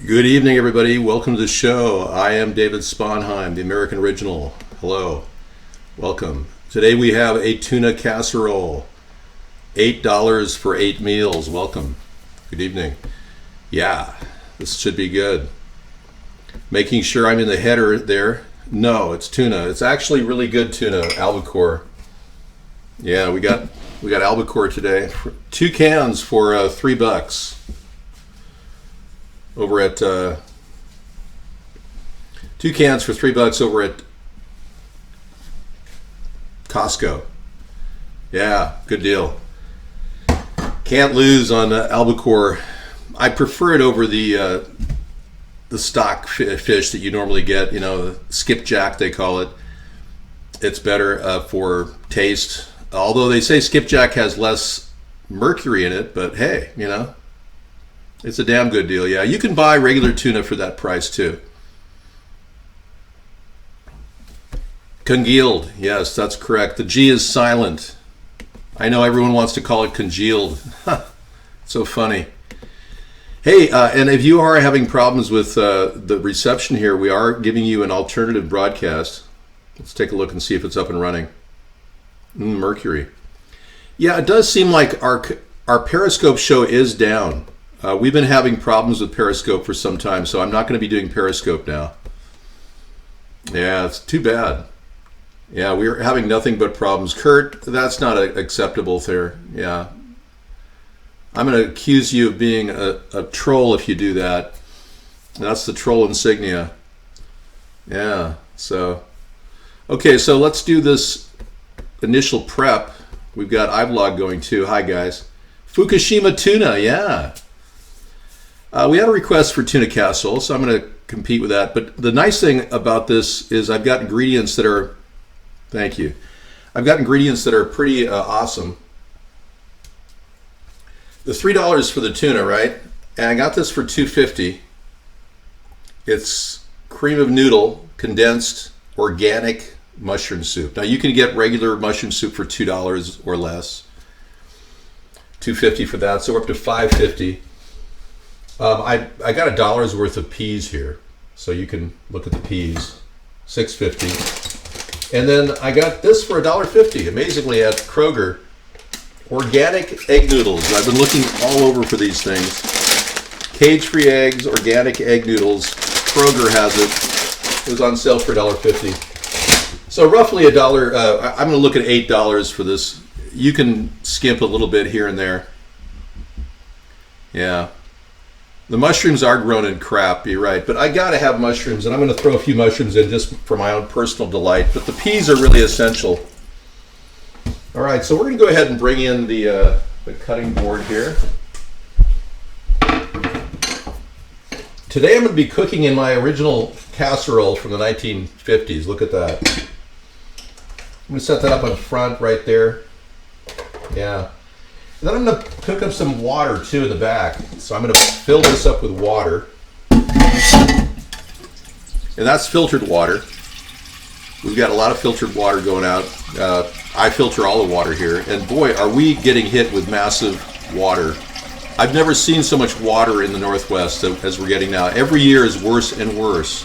Good evening, everybody. Welcome to the show. I am David Sponheim, the American Original. Hello. Welcome. Today we have a tuna casserole. $8 for 8 meals. Welcome. Good evening. Yeah, this should be good. Making sure I'm in the header there. No, it's tuna. It's actually really good tuna, albacore. Yeah, we got albacore today. 2 cans for $3. Over at 2 cans for $3 over at Costco. Yeah, good deal. Can't lose on albacore. I prefer it over the stock fish that you normally get. You know, skipjack they call it. It's better for taste. Although they say skipjack has less mercury in it, but hey, you know. It's a damn good deal, yeah. You can buy regular tuna for that price, too. Congealed, yes, that's correct. The G is silent. I know everyone wants to call it congealed. So funny. Hey, and if you are having problems with the reception here, we are giving you an alternative broadcast. Let's take a look and see if it's up and running. Mercury. Yeah, it does seem like our Periscope show is down. We've been having problems with Periscope for some time, so I'm not going to be doing Periscope now. Yeah, it's too bad. Yeah, we're having nothing but problems. Kurt, that's not acceptable there. Yeah. I'm going to accuse you of being a troll if you do that. That's the troll insignia. Yeah, so. Okay, so let's do this initial prep. We've got iVlog going too. Hi, guys. Fukushima tuna, yeah. We had a request for tuna casserole, so I'm going to compete with that. But the nice thing about this is I've got ingredients that are, thank you. I've got ingredients that are pretty awesome. The $3 for the tuna, right? And I got this for $2.50. It's cream of noodle, condensed, organic mushroom soup. Now you can get regular mushroom soup for $2 or less. $2.50 for that, so we're up to $5.50. I got $1 worth of peas here, so you can look at the peas. $6.50, and then I got this for $1.50. Amazingly, at Kroger, organic egg noodles. I've been looking all over for these things. Cage-free eggs, organic egg noodles. Kroger has it. It was on sale for $1.50. So roughly $1. I'm going to look at $8 for this. You can skimp a little bit here and there. Yeah. The mushrooms are grown in crap, you're right, but I gotta have mushrooms, and I'm gonna throw a few mushrooms in just for my own personal delight, but the peas are really essential. All right, so we're gonna go ahead and bring in the cutting board here. Today I'm gonna be cooking in my original casserole from the 1950s. Look at that. I'm gonna set that up on the front right there. Yeah. And then I'm going to cook up some water too in the back. So I'm going to fill this up with water. And that's filtered water. We've got a lot of filtered water going out. I filter all the water here. And boy, are we getting hit with massive water. I've never seen so much water in the Northwest as we're getting now. Every year is worse and worse.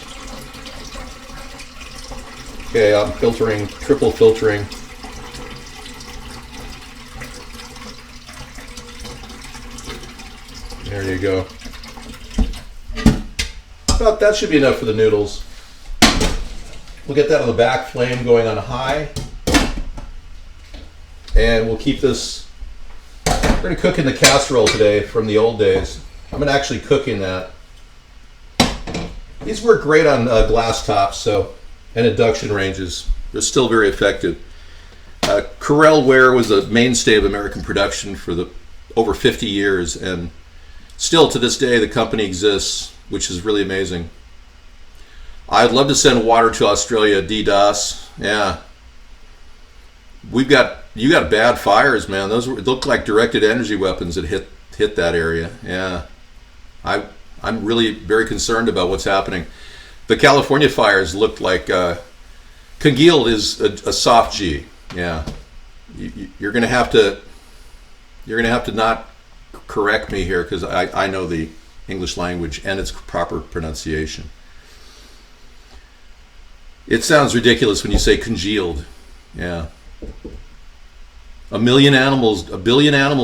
Okay, I'm filtering, triple filtering. There you go. About that should be enough for the noodles. We'll get that on the back flame going on high. And we'll keep this. We're going to cook in the casserole today from the old days. I'm going to actually cook in that. These work great on glass tops, so, and induction ranges. They're still very effective. Corelle ware was a mainstay of American production for over 50 years, and still to this day the company exists, which is really amazing. I'd love to send water to Australia. DDoS, yeah. You got bad fires, man. Those look like directed energy weapons that hit that area. Yeah, I'm really very concerned about what's happening. The California fires looked like congealed is a soft G. Yeah, you're gonna have to not correct me here because I know the English language and its proper pronunciation. It sounds ridiculous when you say congealed. Yeah. A billion animals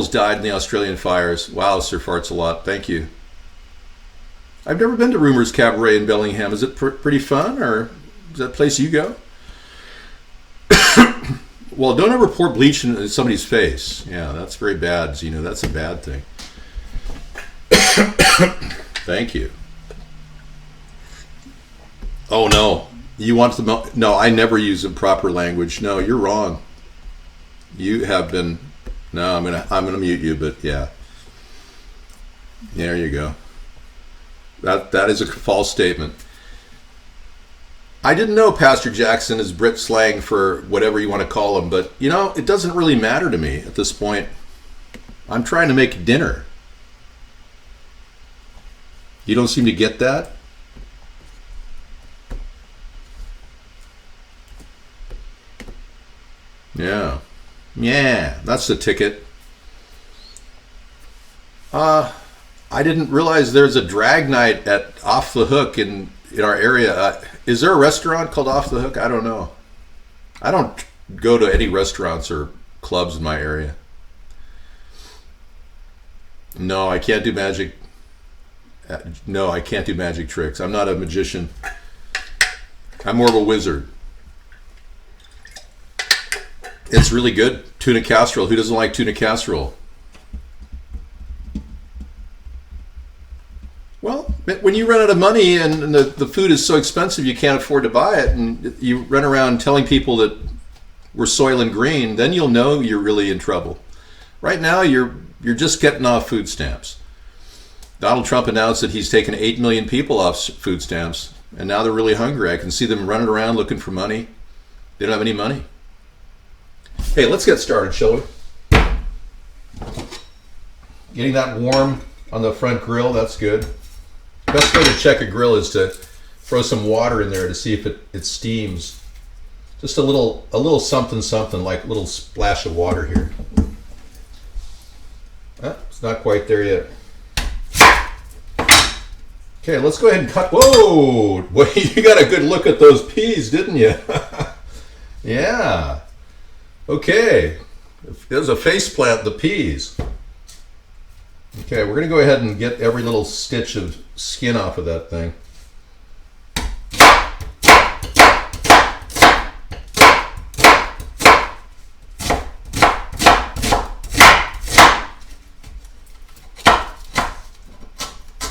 died in the Australian fires. Wow, Sir Farts-a-Lot, thank you. I've never been to Rumours Cabaret in Bellingham. Is it pretty fun, or is that a place you go? Well, don't ever pour bleach in somebody's face. Yeah, that's very bad, Zeno. That's a bad thing. Thank you. Oh, no. You want the no, I never use improper language. No, you're wrong. You have been. No, I'm gonna mute you. But yeah, there you go. That is a false statement. I didn't know Pastor Jackson is Brit slang for whatever you want to call him, but you know it doesn't really matter to me at this point. I'm trying to make dinner. You don't seem to get that? Yeah, that's the ticket. I didn't realize there's a drag night at Off the Hook in our area. Is there a restaurant called Off the Hook? I don't know. I don't go to any restaurants or clubs in my area. No, I can't do magic. No, I can't do magic tricks. I'm not a magician. I'm more of a wizard. It's really good. Tuna casserole. Who doesn't like tuna casserole? Well, when you run out of money and the food is so expensive you can't afford to buy it, and you run around telling people that we're Soylent Green, then you'll know you're really in trouble. Right now, you're just getting off food stamps. Donald Trump announced that he's taken 8 million people off food stamps, and now they're really hungry. I can see them running around looking for money. They don't have any money. Hey, let's get started, shall we? Getting that warm on the front grill, that's good. Best way to check a grill is to throw some water in there to see if it steams. Just a little something, like a little splash of water here. It's not quite there yet. Okay, let's go ahead and cut. Whoa! You got a good look at those peas, didn't you? Yeah. Okay. There's a faceplant, the peas. Okay, we're going to go ahead and get every little stitch of skin off of that thing.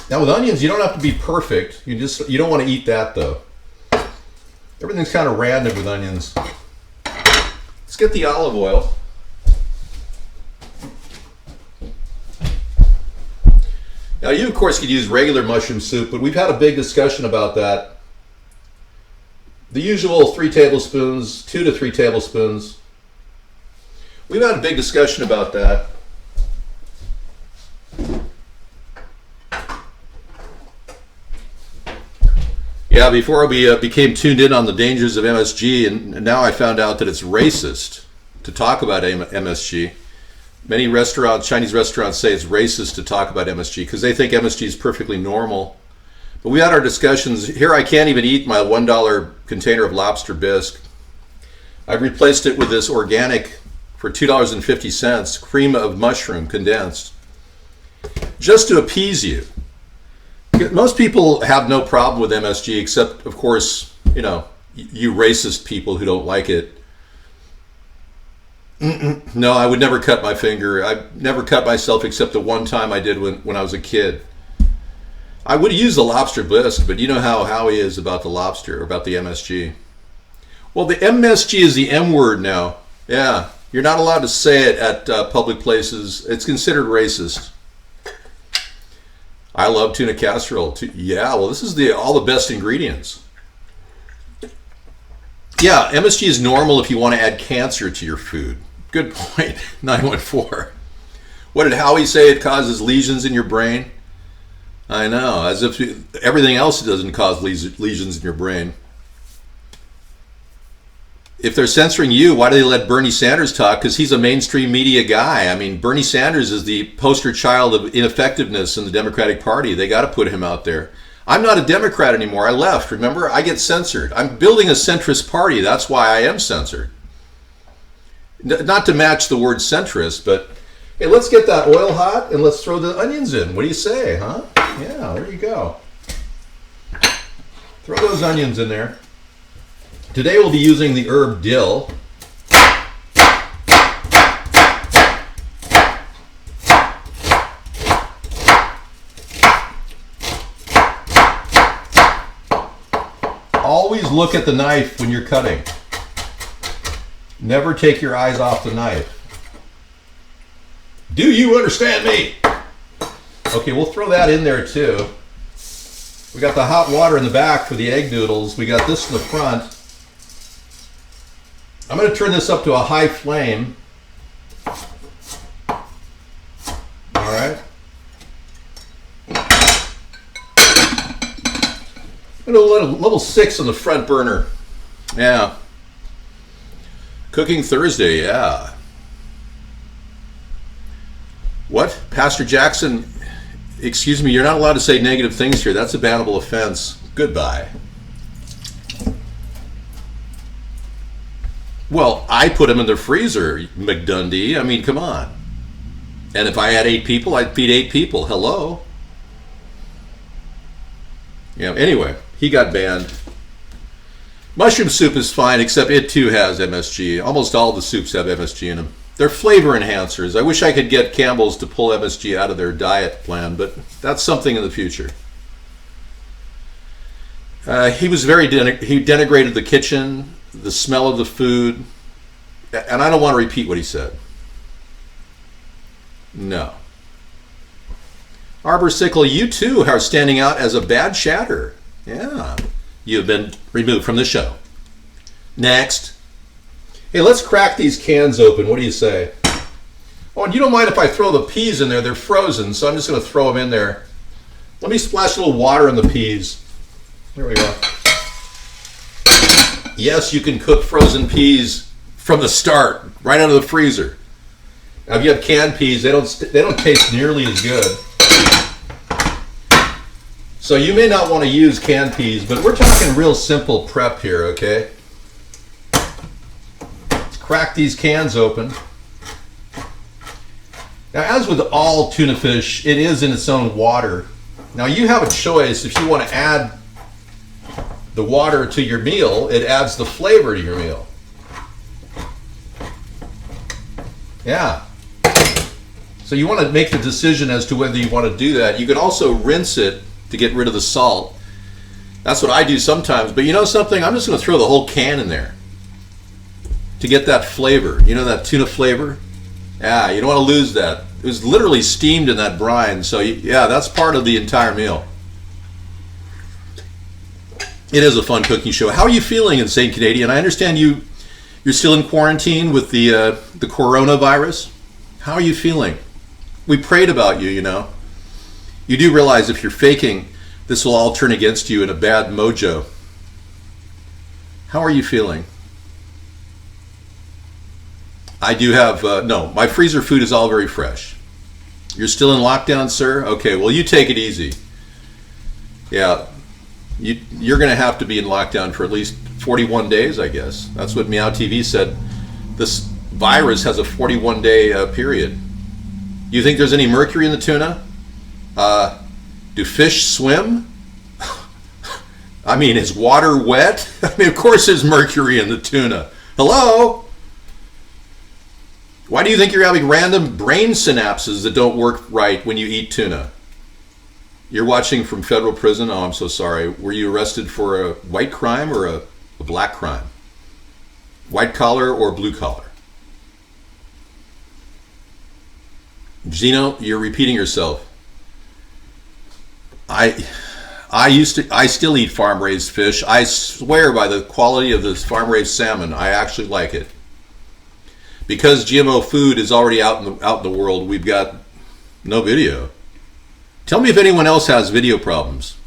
Now with onions, you don't have to be perfect. You don't want to eat that though. Everything's kind of random with onions. Let's get the olive oil. Now you of course could use regular mushroom soup, but we've had a big discussion about that. The usual 3 tablespoons, 2 to 3 tablespoons. We've had a big discussion about that. Yeah, before we became tuned in on the dangers of MSG, and now I found out that it's racist to talk about MSG. Many restaurants, Chinese restaurants, say it's racist to talk about MSG because they think MSG is perfectly normal. But we had our discussions. Here I can't even eat my $1 container of lobster bisque. I've replaced it with this organic for $2.50, cream of mushroom condensed, just to appease you. Most people have no problem with MSG except, of course, you racist people who don't like it. No, I would never cut my finger. I've never cut myself except the one time I did when I was a kid. I would use the lobster bisque, but you know how Howie is about the lobster, or about the MSG. Well, the MSG is the M word now. Yeah, you're not allowed to say it at public places. It's considered racist. I love tuna casserole too. Yeah, well, this is all the best ingredients. Yeah, MSG is normal if you want to add cancer to your food. Good point. 914. What did Howie say? It causes lesions in your brain? I know, as if everything else doesn't cause lesions in your brain. If they're censoring you, why do they let Bernie Sanders talk? Because he's a mainstream media guy. I mean, Bernie Sanders is the poster child of ineffectiveness in the Democratic Party. They got to put him out there. I'm not a Democrat anymore. I left. Remember, I get censored. I'm building a centrist party. That's why I am censored. Not to match the word centrist, but hey, let's get that oil hot and let's throw the onions in. What do you say, huh? Yeah, there you go. Throw those onions in there. Today we'll be using the herb dill. Always look at the knife when you're cutting. Never take your eyes off the knife. Do you understand me? Okay, we'll throw that in there too. We got the hot water in the back for the egg noodles. We got this in the front. I'm going to turn this up to a high flame. All right. I'm going to level 6 on the front burner. Yeah. Cooking Thursday, yeah. What? Pastor Jackson, excuse me, you're not allowed to say negative things here. That's a bannable offense. Goodbye. Well, I put them in the freezer, McDundee. I mean, come on. And if I had 8 people, I'd feed 8 people. Hello? Yeah, anyway, he got banned. Mushroom soup is fine, except it too has MSG. Almost all the soups have MSG in them. They're flavor enhancers. I wish I could get Campbell's to pull MSG out of their diet plan, but that's something in the future. He was very he denigrated the kitchen, the smell of the food, and I don't want to repeat what he said. No. Arbor Sickle, you too are standing out as a bad chatter. Yeah. You've been removed from the show. Next. Hey, let's crack these cans open. What do you say? Oh, and you don't mind if I throw the peas in there. They're frozen, so I'm just going to throw them in there. Let me splash a little water on the peas. There we go. Yes, you can cook frozen peas from the start, right out of the freezer. Now, if you have canned peas, they don't taste nearly as good. So you may not want to use canned peas, but we're talking real simple prep here, okay? Let's crack these cans open. Now, as with all tuna fish, it is in its own water. Now, you have a choice. If you want to add the water to your meal, it adds the flavor to your meal. Yeah. So you want to make the decision as to whether you want to do that. You can also rinse it to get rid of the salt. That's what I do sometimes. But you know something? I'm just going to throw the whole can in there to get that flavor. You know that tuna flavor? Yeah, you don't want to lose that. It was literally steamed in that brine. So yeah, that's part of the entire meal. It is a fun cooking show. How are you feeling in St. Canadian? I understand you're still in quarantine with the coronavirus. How are you feeling? We prayed about you, you know. You do realize if you're faking, this will all turn against you in a bad mojo. How are you feeling? I do have, no, my freezer food is all very fresh. You're still in lockdown, sir? Okay, well, you take it easy. Yeah, you're going to have to be in lockdown for at least 41 days, I guess. That's what Meow TV said. This virus has a 41-day period. You think there's any mercury in the tuna? Do fish swim? I mean, is water wet? I mean, of course there's mercury in the tuna. Hello? Why do you think you're having random brain synapses that don't work right when you eat tuna? You're watching from federal prison? Oh, I'm so sorry. Were you arrested for a white crime or a black crime? White collar or blue collar? Gino, you're repeating yourself. I still eat farm-raised fish. I swear by the quality of this farm-raised salmon, I actually like it. Because GMO food is already out in the world, we've got no video. Tell me if anyone else has video problems.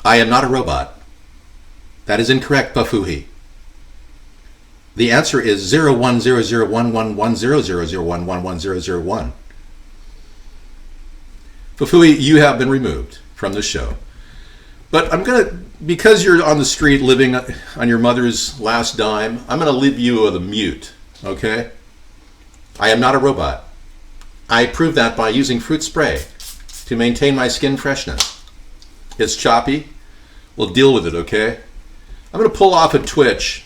I am not a robot. That is incorrect, Bafuhi. The answer is 0100111000111001. Fufui, you have been removed from the show. But I'm going to, because you're on the street living on your mother's last dime, I'm going to leave you with a mute, okay? I am not a robot. I prove that by using fruit spray to maintain my skin freshness. It's choppy. We'll deal with it, okay? I'm going to pull off a twitch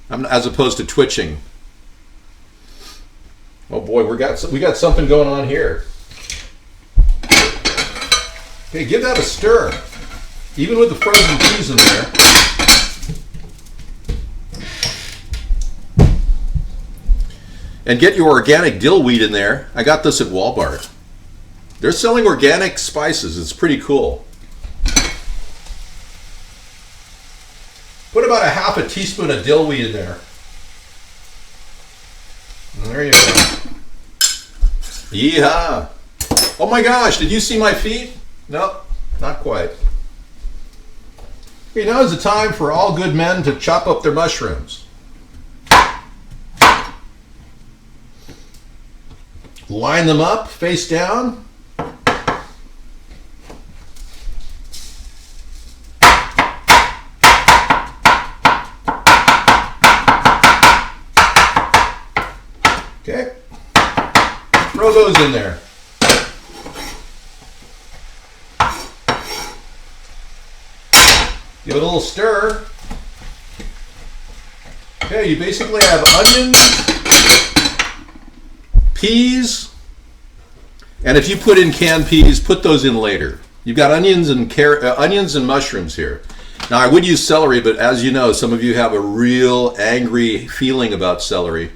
as opposed to twitching. Oh boy, we got something going on here. Okay, give that a stir. Even with the frozen peas in there. And get your organic dill weed in there. I got this at Walmart. They're selling organic spices. It's pretty cool. Put about a half a teaspoon of dill weed in there. And there you go. Yeehaw. Oh my gosh, did you see my feet? Nope, not quite. Okay, now is the time for all good men to chop up their mushrooms. Line them up, face down. Okay, throw those in there. Give it a little stir. Okay, you basically have onions, peas, and if you put in canned peas, put those in later. You've got onions and mushrooms here. Now, I would use celery, but as you know, some of you have a real angry feeling about celery.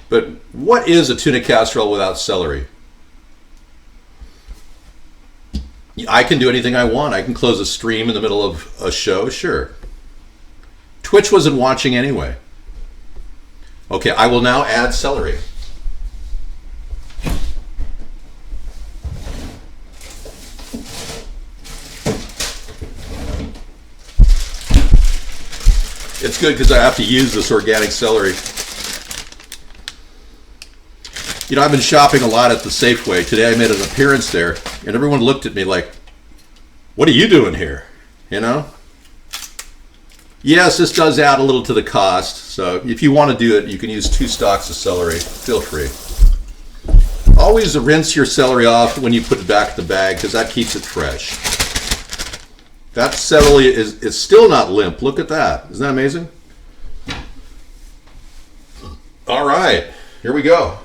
But what is a tuna casserole without celery? I can do anything I want. I can close a stream in the middle of a show, sure. Twitch wasn't watching anyway. Okay, I will now add celery. It's good because I have to use this organic celery. You know, I've been shopping a lot at the Safeway. Today I made an appearance there, and everyone looked at me like, what are you doing here? You know? Yes, this does add a little to the cost, so if you want to do it, you can use 2 stalks of celery. Feel free. Always rinse your celery off when you put it back in the bag, because that keeps it fresh. That celery is still not limp. Look at that. Isn't that amazing? All right, here we go.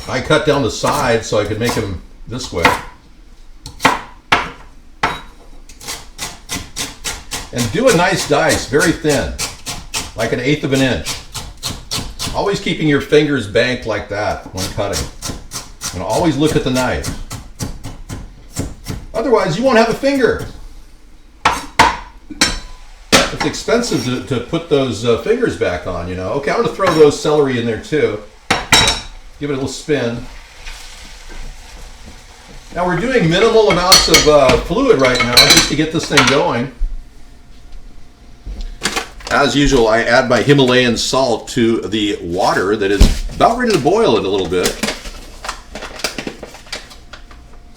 I cut down the sides so I could make them this way. And do a nice dice, very thin, like 1/8 of an inch. Always keeping your fingers banked like that when cutting. And always look at the knife. Otherwise, you won't have a finger. It's expensive to put those fingers back on, you know. Okay, I'm going to throw those celery in there too. Give it a little spin. Now we're doing minimal amounts of fluid right now just to get this thing going. As usual, I add my Himalayan salt to the water that is about ready to boil it a little bit.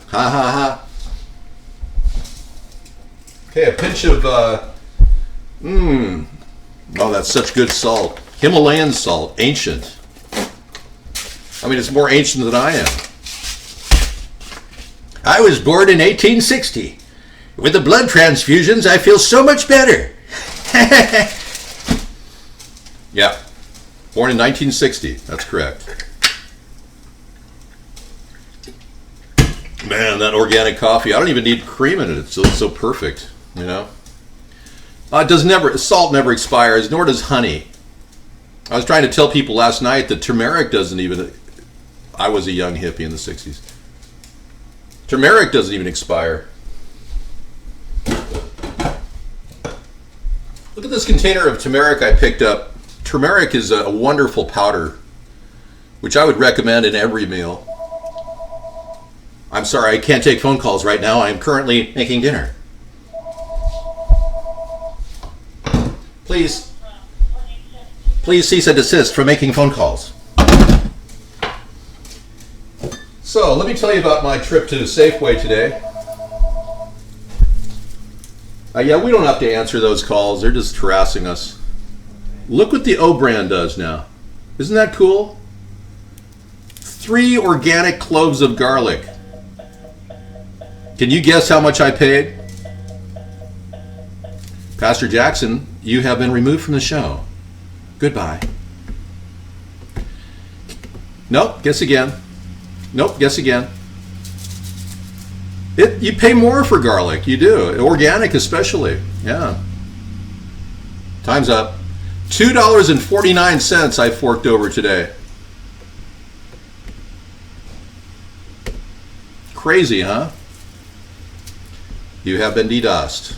Ha ha ha. Okay, a pinch of, oh, that's such good salt. Himalayan salt, ancient. I mean, it's more ancient than I am. I was born in 1860. With the blood transfusions, I feel so much better. Yeah, born in 1960. That's correct. Man, that organic coffee, I don't even need cream in it. It's so perfect, you know. Salt never expires, nor does honey. I was trying to tell people last night that turmeric doesn't even, I was a young hippie in the 60s. Turmeric doesn't even expire. Look at this container of turmeric I picked up. Turmeric is a wonderful powder, which I would recommend in every meal. I'm sorry, I can't take phone calls right now. I am currently making dinner. Please cease and desist from making phone calls. So, let me tell you about my trip to Safeway today. Yeah, we don't have to answer those calls. They're just harassing us. Look what the O brand does now. Isn't that cool? 3 organic cloves of garlic. Can you guess how much I paid? Pastor Jackson, you have been removed from the show. Goodbye. Nope, guess again. Nope, guess again. You pay more for garlic, you do. Organic especially, yeah. Time's up. $2.49 I forked over today. Crazy, huh? You have been DDoSed.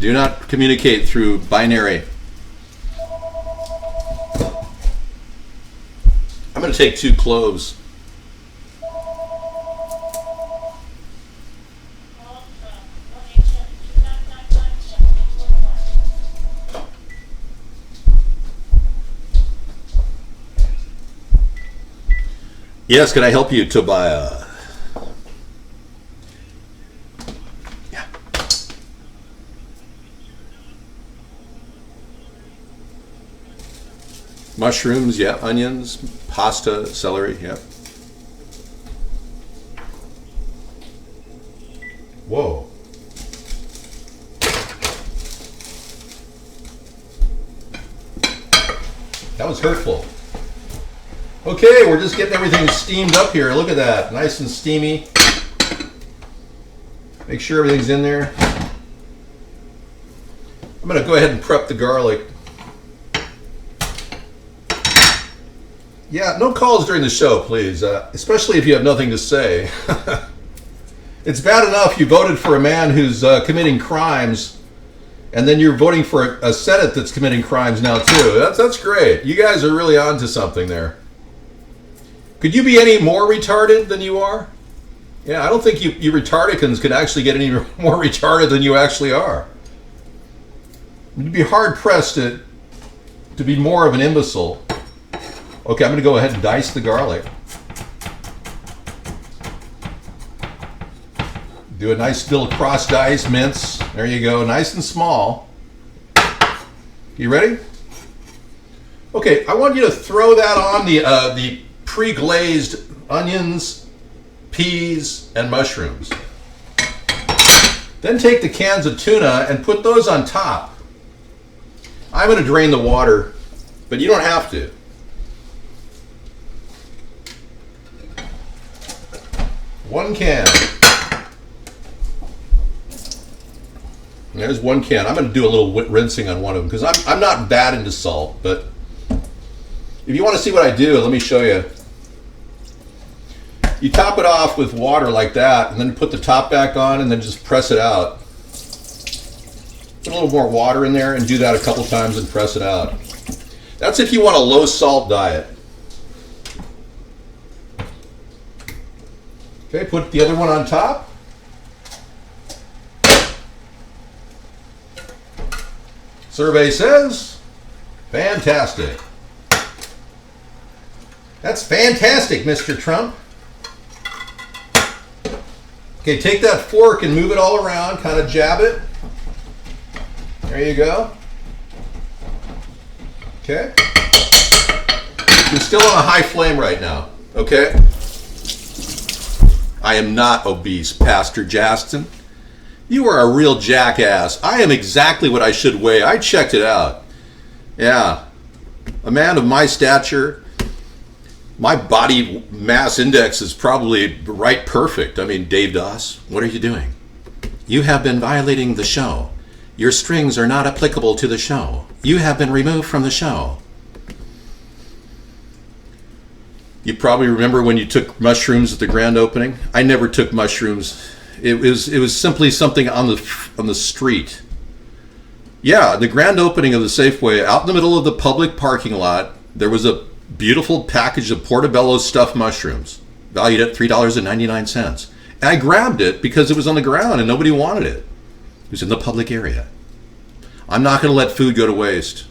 Do not communicate through binary. I'm going to take 2 cloves. Yes, can I help you, Tobiah? Yeah. Mushrooms, yeah. Onions, pasta, celery, yeah. Whoa. That was hurtful. Okay, we're just getting everything steamed up here. Look at that. Nice and steamy. Make sure everything's in there. I'm going to go ahead and prep the garlic. Yeah, no calls during the show, please. Especially if you have nothing to say. It's bad enough you voted for a man who's committing crimes, and then you're voting for a Senate that's committing crimes now, too. That's great. You guys are really on to something there. Could you be any more retarded than you are? Yeah, I don't think you retardicans can actually get any more retarded than you actually are. You'd be hard-pressed to be more of an imbecile. Okay, I'm going to go ahead and dice the garlic. Do a nice little cross-dice mince. There you go, nice and small. You ready? Okay, I want you to throw that on the pre-glazed onions, peas, and mushrooms. Then take the cans of tuna and put those on top. I'm going to drain the water, but you don't have to. One can. There's one can. I'm going to do a little rinsing on one of them because I'm not bad into salt, but if you want to see what I do, let me show you. You top it off with water like that, and then put the top back on, and then just press it out. Put a little more water in there, and do that a couple times and press it out. That's if you want a low salt diet. Okay, put the other one on top. Survey says, fantastic. That's fantastic, Mr. Trump. Okay, take that fork and move it all around, kind of jab it. There you go. Okay. You're still on a high flame right now, okay? I am not obese, Pastor Jackson. You are a real jackass. I am exactly what I should weigh. I checked it out. Yeah. A man of my stature, my body mass index is probably right perfect. I mean, Dave Doss, what are you doing? You have been violating the show. Your strings are not applicable to the show. You have been removed from the show. You probably remember when you took mushrooms at the grand opening. I never took mushrooms. It was simply something on the street. Yeah, the grand opening of the Safeway, out in the middle of the public parking lot, there was a beautiful package of Portobello stuffed mushrooms, valued at $3.99. And I grabbed it because it was on the ground and nobody wanted it. It was in the public area. I'm not going to let food go to waste.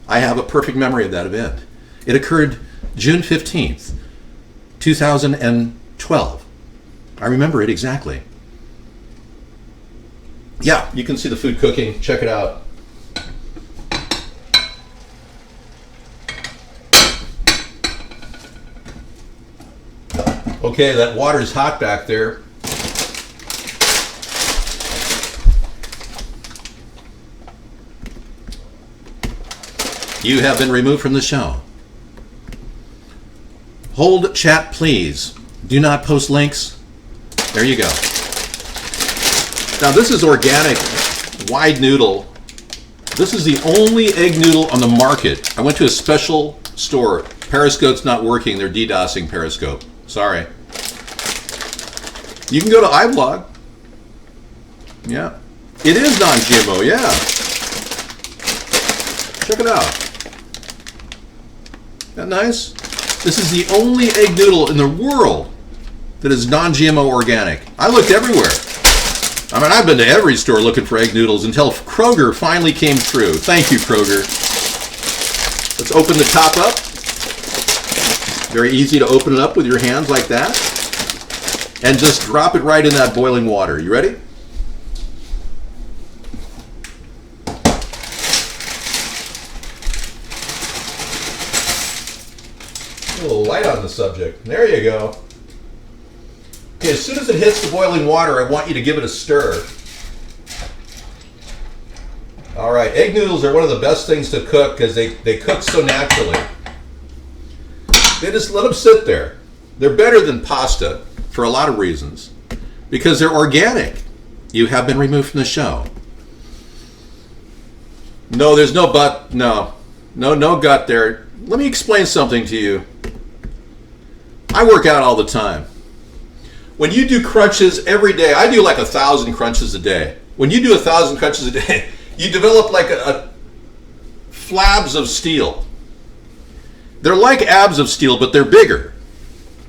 I have a perfect memory of that event. It occurred June 15th, 2012. I remember it exactly. Yeah, you can see the food cooking. Check it out. Okay, that water's hot back there. You have been removed from the show. Hold chat, please. Do not post links. There you go. Now, this is organic, wide noodle. This is the only egg noodle on the market. I went to a special store. Periscope's not working. They're DDoSing Periscope. Sorry. You can go to iBlog. Yeah. It is non-GMO, yeah. Check it out. Isn't that nice? This is the only egg noodle in the world that is non-GMO organic. I looked everywhere. I mean, I've been to every store looking for egg noodles until Kroger finally came through. Thank you, Kroger. Let's open the top up. Very easy to open it up with your hands like that. And just drop it right in that boiling water. You ready? A little light on the subject. There you go. Okay, as soon as it hits the boiling water, I want you to give it a stir. All right, egg noodles are one of the best things to cook because they cook so naturally. They just let them sit there. They're better than pasta for a lot of reasons. Because they're organic. You have been removed from the show. No, there's no but. No gut there. Let me explain something to you. I work out all the time. When you do crunches every day, I do like 1,000 crunches a day. When you do 1,000 crunches a day, you develop like a flabs of steel. They're like abs of steel, but they're bigger.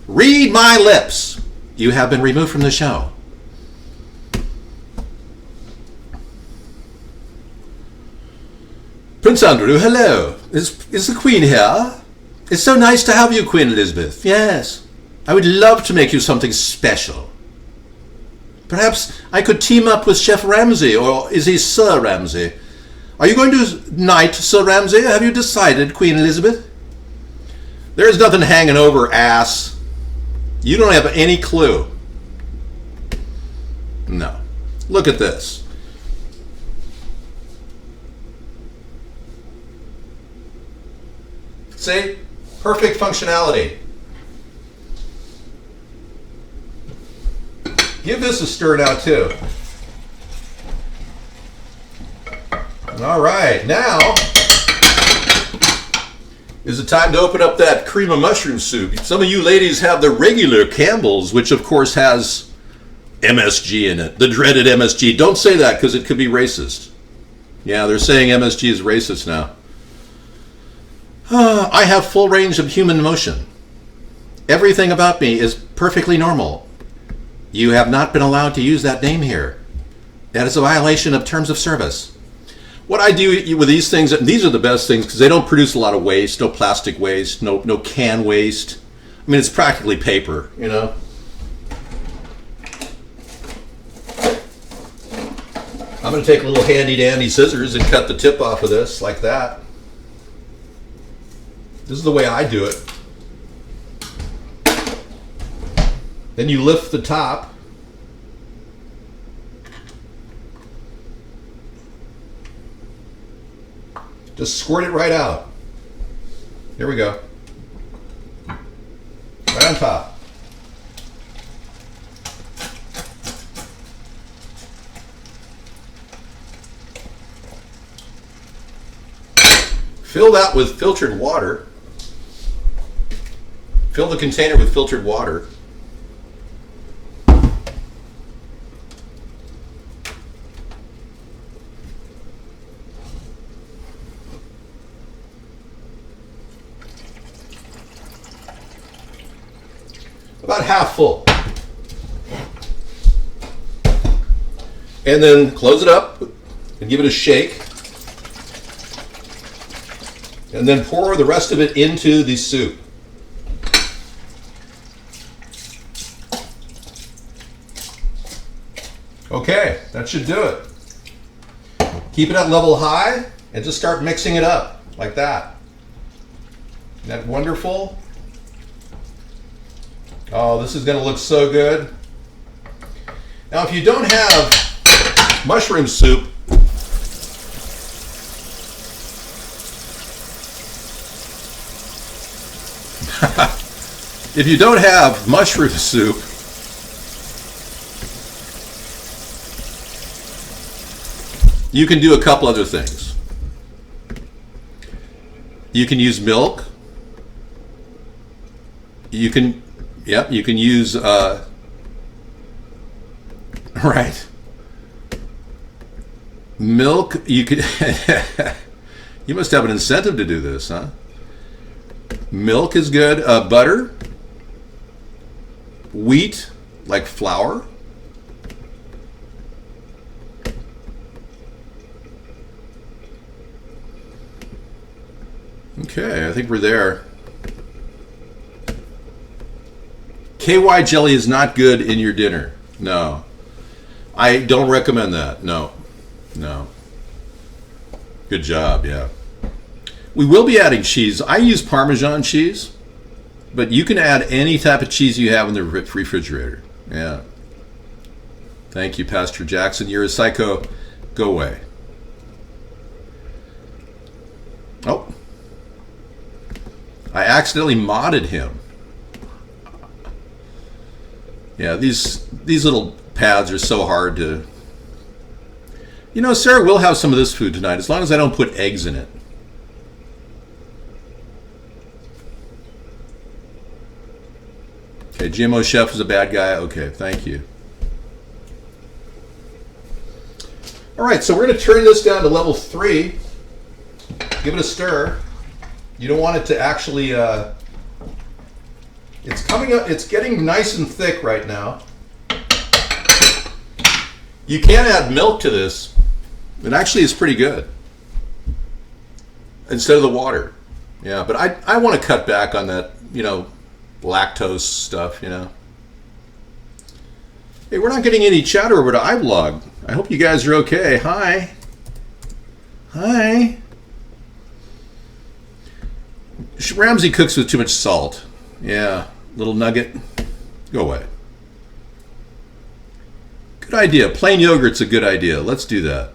Read my lips. You have been removed from the show. Prince Andrew, hello. Is the Queen here? It's so nice to have you, Queen Elizabeth. Yes. I would love to make you something special. Perhaps I could team up with Chef Ramsay, or is he Sir Ramsay? Are you going to knight Sir Ramsay? Have you decided, Queen Elizabeth? There's nothing hanging over, ass. You don't have any clue. No. Look at this. See? Perfect functionality. Give this a stir now, too. All right, now is the time to open up that cream of mushroom soup. Some of you ladies have the regular Campbell's, which of course has MSG in it, the dreaded MSG. Don't say that because it could be racist. Yeah, they're saying MSG is racist now. I have full range of human motion. Everything about me is perfectly normal. You have not been allowed to use that name here. That is a violation of terms of service. What I do with these things, and these are the best things because they don't produce a lot of waste, no plastic waste, no can waste. I mean, it's practically paper, you know. I'm going to take a little handy dandy scissors and cut the tip off of this like that. This is the way I do it. Then you lift the top. Just squirt it right out. Here we go. Right on top. Fill that with filtered water. Fill the container with filtered water. About half full. And then close it up and give it a shake. And then pour the rest of it into the soup. Okay, that should do it. Keep it at level high and just start mixing it up like that. Isn't that wonderful? Oh, this is going to look so good. Now, if you don't have mushroom soup, if you don't have mushroom soup, you can do a couple other things. You can use milk. You can use, right. Milk, you could, you must have an incentive to do this, huh? Milk is good. Butter. Wheat, like flour. Okay, I think we're there. KY jelly is not good in your dinner. No. I don't recommend that. No. No. Good job, yeah. We will be adding cheese. I use Parmesan cheese, but you can add any type of cheese you have in the refrigerator. Yeah. Thank you, Pastor Jackson. You're a psycho. Go away. Oh. I accidentally modded him. Yeah, these little pads are so hard to... You know, Sarah will have some of this food tonight, as long as I don't put eggs in it. Okay, GMO Chef is a bad guy. Okay, thank you. All right, so we're going to turn this down to level 3. Give it a stir. You don't want it to actually... it's coming up, it's getting nice and thick right now. You can add milk to this. It actually is pretty good. Instead of the water. Yeah, but I want to cut back on that, you know, lactose stuff, you know. Hey, we're not getting any chatter over to iVlog. I hope you guys are okay. Hi. Hi. Ramsey cooks with too much salt. Yeah, little nugget. Go away. Good idea. Plain yogurt's a good idea. Let's do that.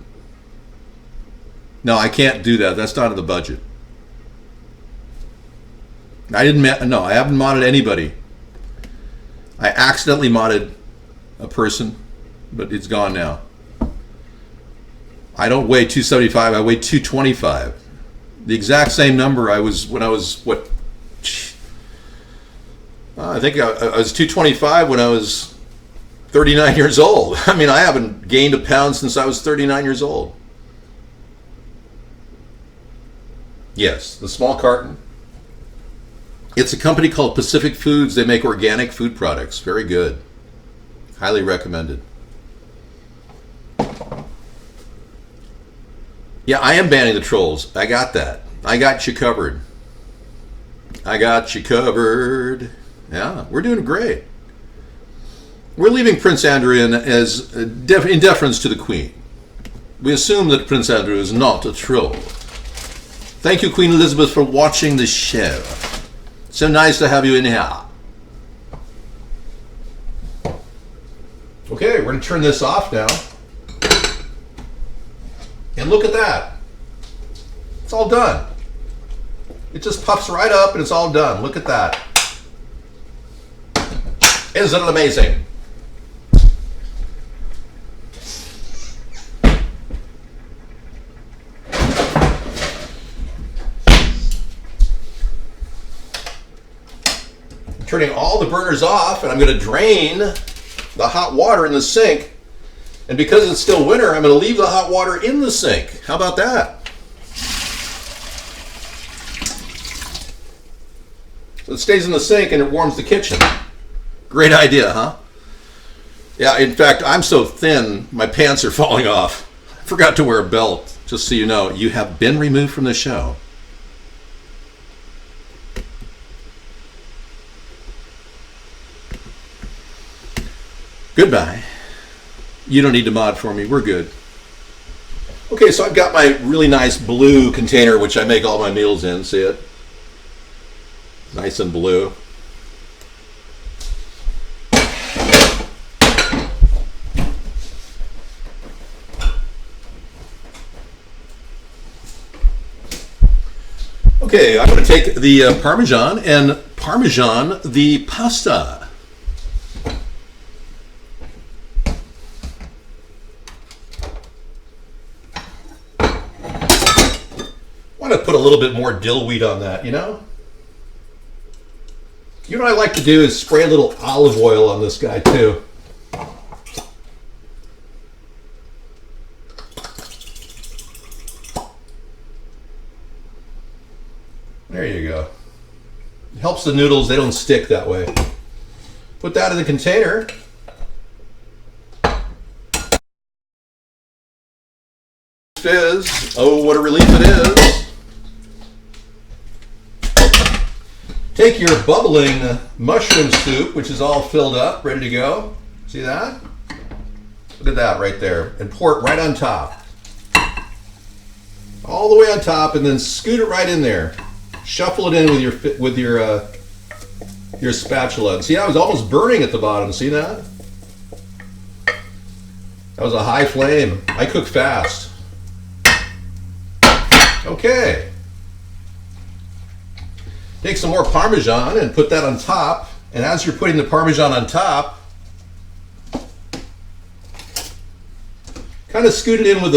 No, I can't do that. That's not in the budget. I haven't modded anybody. I accidentally modded a person, but it's gone now. I don't weigh 275. I weigh 225. The exact same number I was when I was, what? I think I was 225 when I was 39 years old. I mean, I haven't gained a pound since I was 39 years old. Yes, the small carton. It's a company called Pacific Foods. They make organic food products. Very good. Highly recommended. Yeah, I am banning the trolls. I got that. I got you covered. I got you covered. Yeah, we're doing great. We're leaving Prince Andrew in as in deference to the Queen. We assume that Prince Andrew is not a troll. Thank you, Queen Elizabeth, for watching the show. So nice to have you in here. Okay, we're going to turn this off now. And look at that. It's all done. It just puffs right up and it's all done. Look at that. Isn't it amazing? I'm turning all the burners off and I'm going to drain the hot water in the sink. And because it's still winter, I'm going to leave the hot water in the sink. How about that? So it stays in the sink and it warms the kitchen. Great idea, huh? Yeah, in fact, I'm so thin, my pants are falling off. Forgot to wear a belt, just so you know. You have been removed from the show. Goodbye. You don't need to mod for me. We're good. Okay, so I've got my really nice blue container, which I make all my meals in. See it? Nice and blue. Okay, I'm going to take the Parmesan and Parmesan the pasta. I want to put a little bit more dill weed on that, you know? You know what I like to do is spray a little olive oil on this guy too. There you go. It helps the noodles, they don't stick that way. Put that in the container. Fizz. Oh, what a relief it is. Take your bubbling mushroom soup, which is all filled up, ready to go. See that? Look at that right there. And pour it right on top. All the way on top, and then scoot it right in there. Shuffle it in with your spatula. And see, I was almost burning at the bottom. See that? That was a high flame. I cook fast. Okay. Take some more Parmesan and put that on top. And as you're putting the Parmesan on top, kind of scoot it in with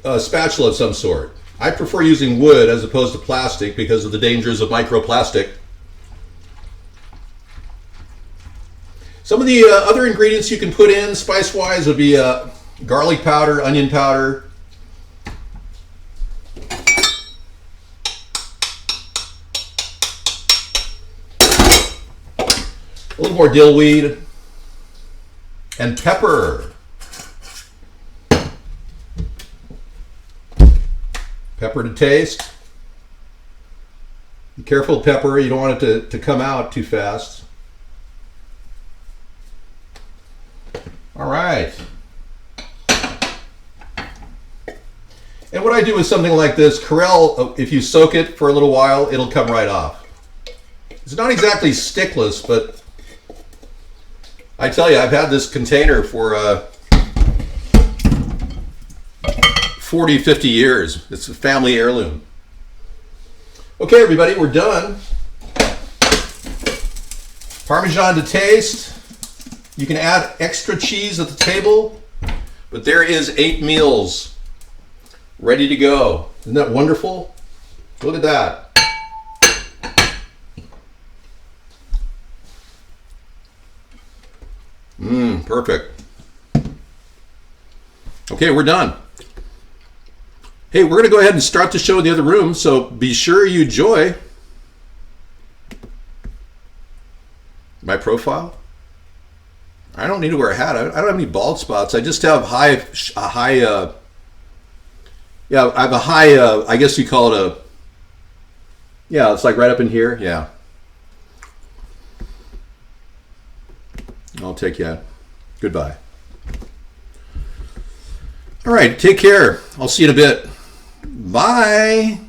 a spatula of some sort. I prefer using wood as opposed to plastic because of the dangers of microplastic. Some of the other ingredients you can put in spice-wise would be garlic powder, onion powder, a little more dill weed, and pepper. Pepper to taste. Be careful with pepper, you don't want it to come out too fast. All right. And what I do with something like this, Corelle, if you soak it for a little while, it'll come right off. It's not exactly stickless, but I tell you, I've had this container for 40, 50 years. It's a family heirloom. Okay, everybody, we're done. Parmesan to taste. You can add extra cheese at the table, but there is 8 meals ready to go. Isn't that wonderful? Look at that. Perfect. Okay, we're done. Hey, we're going to go ahead and start the show in the other room, so be sure you enjoy my profile. I don't need to wear a hat. I don't have any bald spots. I just have I have a high, I guess you call it yeah, it's like right up in here. Yeah. I'll take you. Goodbye. All right, take care. I'll see you in a bit. Bye.